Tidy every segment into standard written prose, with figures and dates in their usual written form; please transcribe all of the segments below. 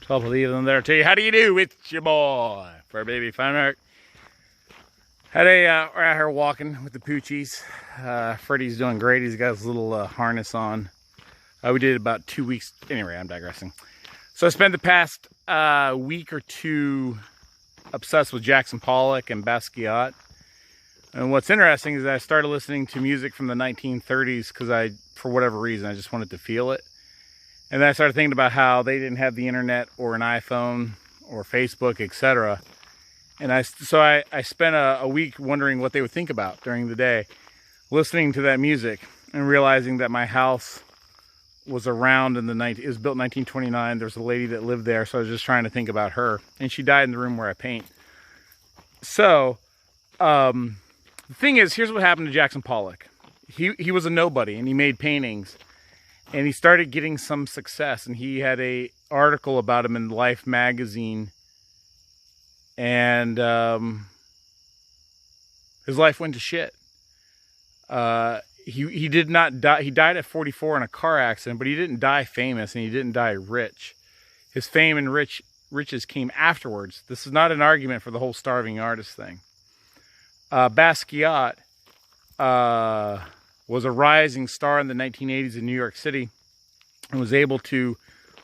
Couple of these in there too. How do you do? It's your boy for baby fun art. We're out here walking with the poochies. Freddie's doing great. He's got his little harness on. We did about 2 weeks. Anyway, I'm digressing. So I spent the past week or two obsessed with Jackson Pollock and Basquiat. And what's interesting is that I started listening to music from the 1930s because for whatever reason, I just wanted to feel it. And then I started thinking about how they didn't have the internet or an iPhone or Facebook, etc. And so I spent a week wondering what they would think about during the day, listening to that music and realizing that my house was around it was built in 1929. There's a lady that lived there, so I was just trying to think about her. And she died in the room where I paint. So, the thing is, here's what happened to Jackson Pollock. He was a nobody, and he made paintings. And he started getting some success, and he had an article about him in Life magazine. And his life went to shit. He did not die. He died at 44 in a car accident, but he didn't die famous, and he didn't die rich. His fame and riches came afterwards. This is not an argument for the whole starving artist thing. Basquiat was a rising star in the 1980s in New York City and was able to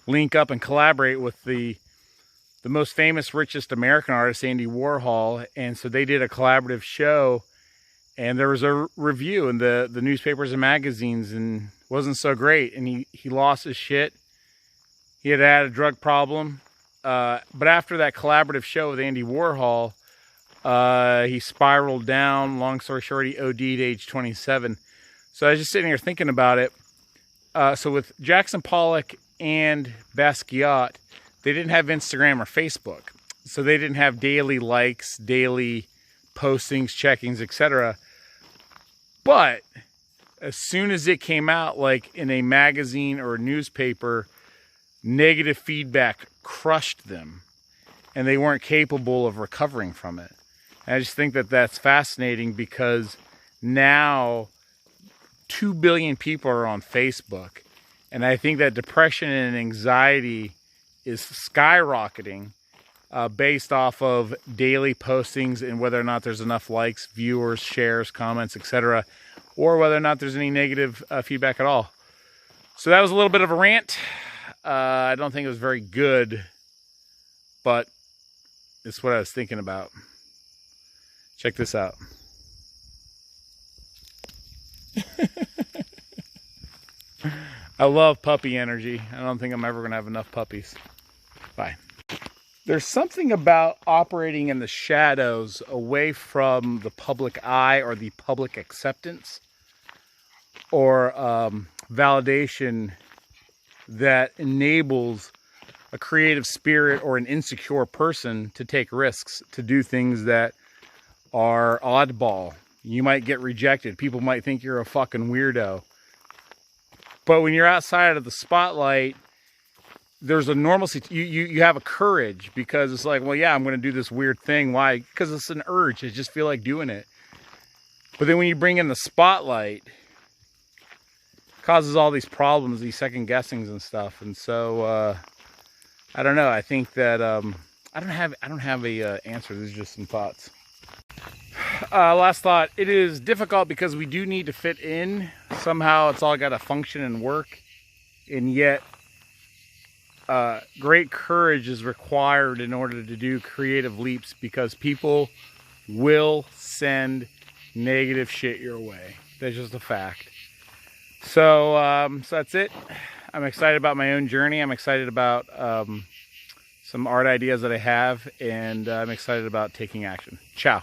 link up and collaborate with the most famous, richest American artist, Andy Warhol. And so they did a collaborative show, and there was a review in the newspapers and magazines, and it wasn't so great. And he lost his shit. He had a drug problem. But after that collaborative show with Andy Warhol, he spiraled down. Long story short, he OD'd age 27. So I was just sitting here thinking about it. So with Jackson Pollock and Basquiat, they didn't have Instagram or Facebook. So they didn't have daily likes, daily postings, checkings, etc. But as soon as it came out, like in a magazine or a newspaper, negative feedback crushed them. And they weren't capable of recovering from it. And I just think that that's fascinating because now 2 billion people are on Facebook. And I think that depression and anxiety is skyrocketing based off of daily postings and whether or not there's enough likes, viewers, shares, comments, etc. Or whether or not there's any negative feedback at all. So that was a little bit of a rant. I don't think it was very good, but it's what I was thinking about. Check this out. I love puppy energy. I don't think I'm ever going to have enough puppies. Bye. There's something about operating in the shadows away from the public eye or the public acceptance or validation that enables a creative spirit or an insecure person to take risks, to do things that are oddball. You might get rejected. People might think you're a fucking weirdo. But when you're outside of the spotlight, there's a normalcy. You have a courage because it's like, well, yeah, I'm going to do this weird thing. Why? Because it's an urge. I just feel like doing it. But then when you bring in the spotlight, it causes all these problems, these second guessings and stuff. And so, I don't know. I think that I don't have a answer. These are just some thoughts. Last thought. It is difficult because we do need to fit in. Somehow it's all got to function and work. And yet, great courage is required in order to do creative leaps because people will send negative shit your way. That's just a fact. So that's it. I'm excited about my own journey. I'm excited about some art ideas that I have. And I'm excited about taking action. Ciao.